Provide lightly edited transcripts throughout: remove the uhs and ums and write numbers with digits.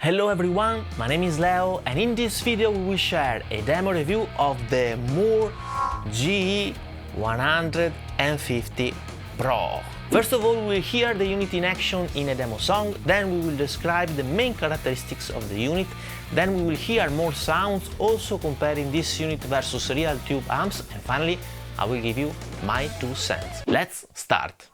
Hello everyone, my name is Leo and in this video we will share a demo review of the Mooer GE-150 PRO. First of all, we will hear the unit in action in a demo song, then we will describe the main characteristics of the unit, then we will hear more sounds, also comparing this unit versus real tube amps, and finally I will give you my 2 cents. Let's start!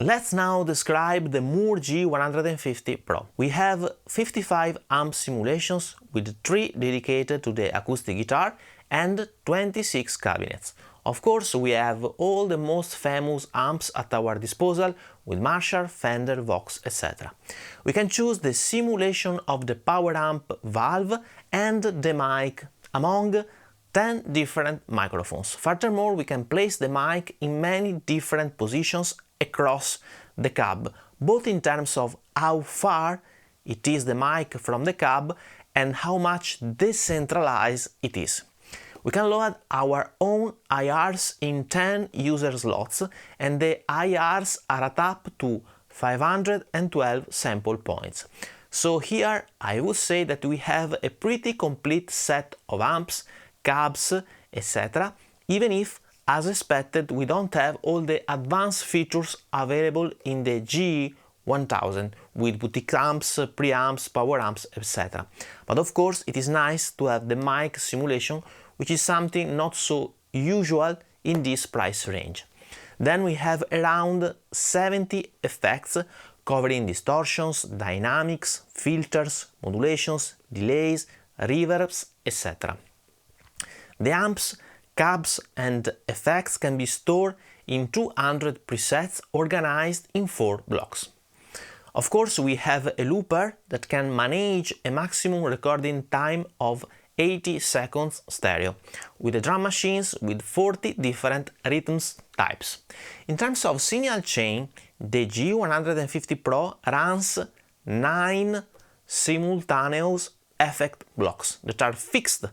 Let's now describe the Mooer GE-150 PRO. We have 55 amp simulations with 3 dedicated to the acoustic guitar and 26 cabinets. Of course, we have all the most famous amps at our disposal with Marshall, Fender, Vox, etc. We can choose the simulation of the power amp valve and the mic among 10 different microphones. Furthermore, we can place the mic in many different positions across the cab, both in terms of how far it is the mic from the cab and how much decentralized it is. We can load our own IRs in 10 user slots, and the IRs are at up to 512 sample points. So here I would say that we have a pretty complete set of amps, cabs, etc., even if, as expected, we don't have all the advanced features available in the GE-1000 with boutique amps, preamps, power amps, etc. But of course it is nice to have the mic simulation, which is something not so usual in this price range. Then we have around 70 effects covering distortions, dynamics, filters, modulations, delays, reverbs, etc. The amps, cabs and effects can be stored in 200 presets organized in 4 blocks. Of course, we have a looper that can manage a maximum recording time of 80 seconds stereo, with the drum machines with 40 different rhythms types. In terms of signal chain, the GE-150 PRO runs 9 simultaneous effect blocks that are fixed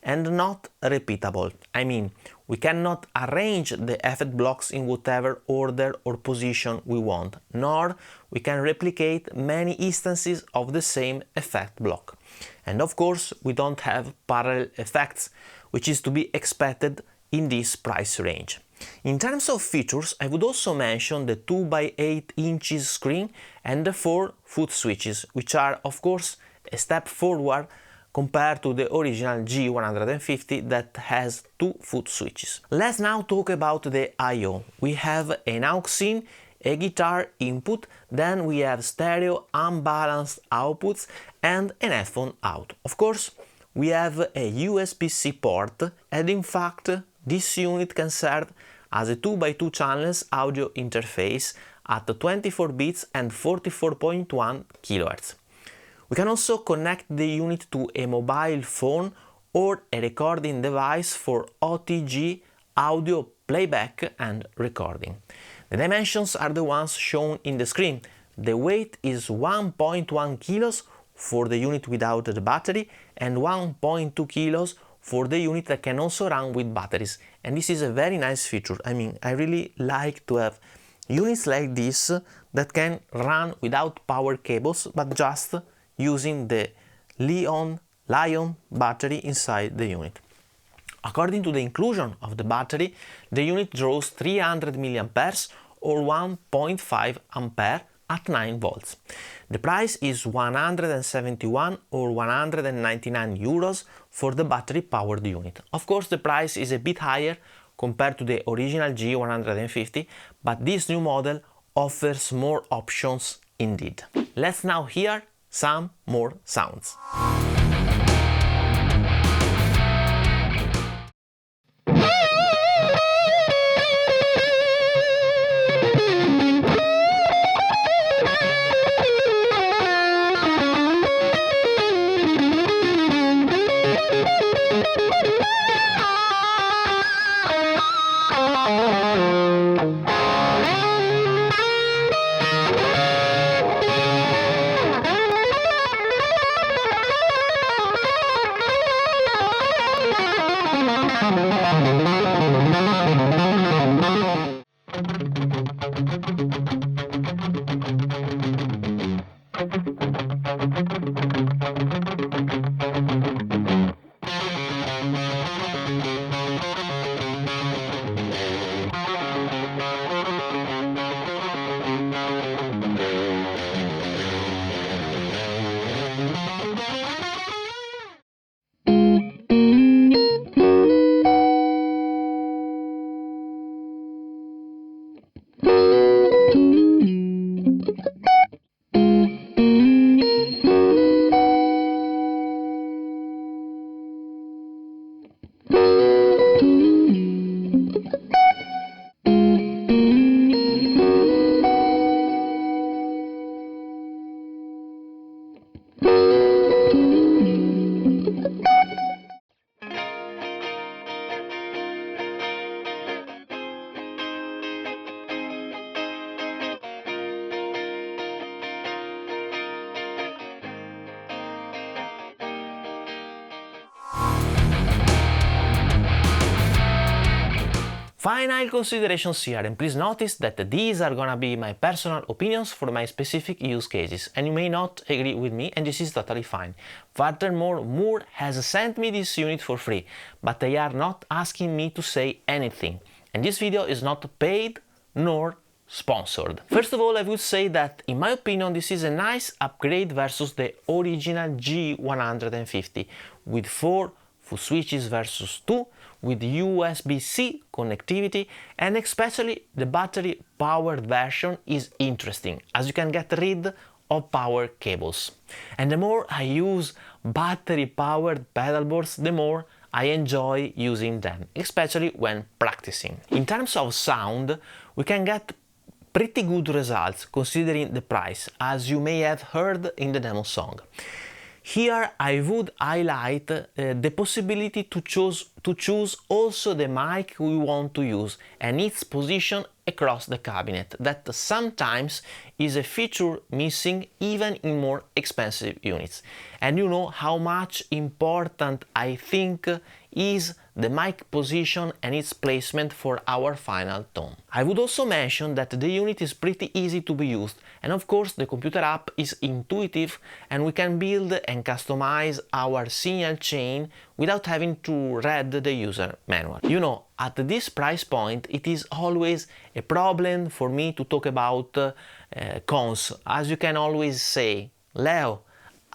and not repeatable. I mean, we cannot arrange the effect blocks in whatever order or position we want, nor we can replicate many instances of the same effect block. And of course, we don't have parallel effects, which is to be expected in this price range. In terms of features, I would also mention the 2x8 inches screen and the 4 foot switches, which are of course a step forward compared to the original GE-150 that has 2 foot switches. Let's now talk about the I/O. We have an aux in, a guitar input, then we have stereo unbalanced outputs and an headphone out. Of course, we have a USB-C port, and in fact this unit can serve as a 2x2 channels audio interface at 24 bits and 44.1 kHz. We can also connect the unit to a mobile phone or a recording device for OTG audio playback and recording. The dimensions are the ones shown in the screen. the weight is 1.1 kilos for the unit without the battery and 1.2 kilos for the unit that can also run with batteries. And this is a very nice feature. I mean, I really like to have units like this that can run without power cables but just using the Lion battery inside the unit. According to the inclusion of the battery, the unit draws 300 mAh or 1.5 ampere at 9 volts. The price is 171 or 199 euros for the battery-powered unit. Of course, the price is a bit higher compared to the original GE-150, but this new model offers more options indeed. Let's now hear some more sounds. Final considerations here, and please notice that these are gonna be my personal opinions for my specific use cases, and you may not agree with me, and this is totally fine. Furthermore, Mooer has sent me this unit for free, but they are not asking me to say anything, and this video is not paid nor sponsored. First of all, I would say that in my opinion this is a nice upgrade versus the original GE-150 with 4 full switches versus 2, with USB-C connectivity, and especially the battery-powered version is interesting, as you can get rid of power cables. And the more I use battery-powered pedalboards, the more I enjoy using them, especially when practicing. In terms of sound, we can get pretty good results considering the price, as you may have heard in the demo song. Here I would highlight the possibility to choose also the mic we want to use and its position across the cabinet. That sometimes is a feature missing even in more expensive units. And you know how much important I think is the mic position and its placement for our final tone. I would also mention that the unit is pretty easy to be used, and of course the computer app is intuitive and we can build and customize our signal chain without having to read the user manual. You know, at this price point it is always a problem for me to talk about cons, as you can always say, Leo,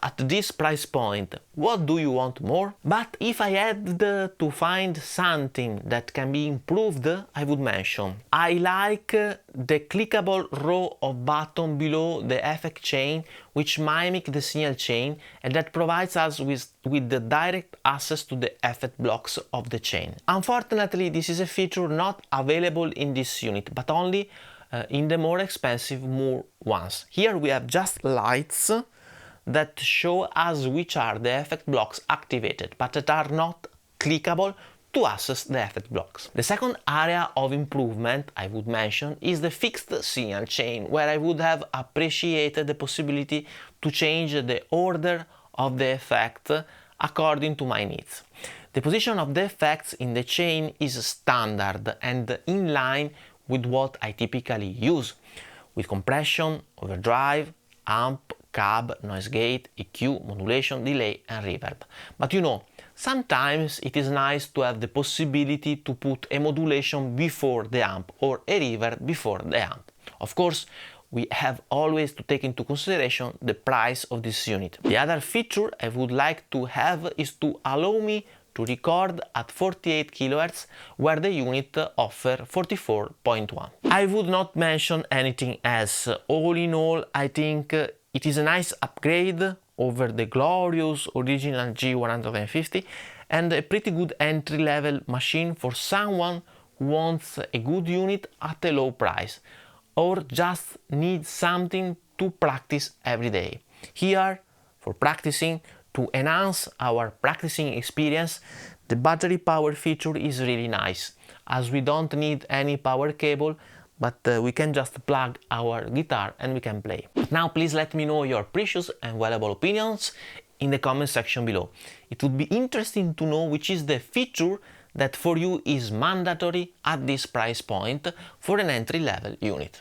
at this price point, what do you want more? But if I had to find something that can be improved, I would mention I like the clickable row of buttons below the effect chain, which mimic the signal chain and that provides us with the direct access to the effect blocks of the chain. Unfortunately, this is a feature not available in this unit, but only in the more expensive Mooer ones. Here we have just lights that show us which are the effect blocks activated, but that are not clickable to access the effect blocks. The second area of improvement I would mention is the fixed signal chain, where I would have appreciated the possibility to change the order of the effect according to my needs. The position of the effects in the chain is standard and in line with what I typically use, with compression, overdrive, amp, cab, noise gate, EQ, modulation, delay and reverb. But you know, sometimes it is nice to have the possibility to put a modulation before the amp or a reverb before the amp. Of course, we have always to take into consideration the price of this unit. The other feature I would like to have is to allow me to record at 48 kHz, where the unit offers 44.1. I would not mention anything else. All in all, I think it is a nice upgrade over the glorious original G150 and a pretty good entry-level machine for someone who wants a good unit at a low price or just needs something to practice every day. Here, for practicing, to enhance our practicing experience, the battery power feature is really nice, as we don't need any power cable, but we can just plug our guitar and we can play. Now please let me know your precious and valuable opinions in the comment section below. It would be interesting to know which is the feature that for you is mandatory at this price point for an entry-level unit.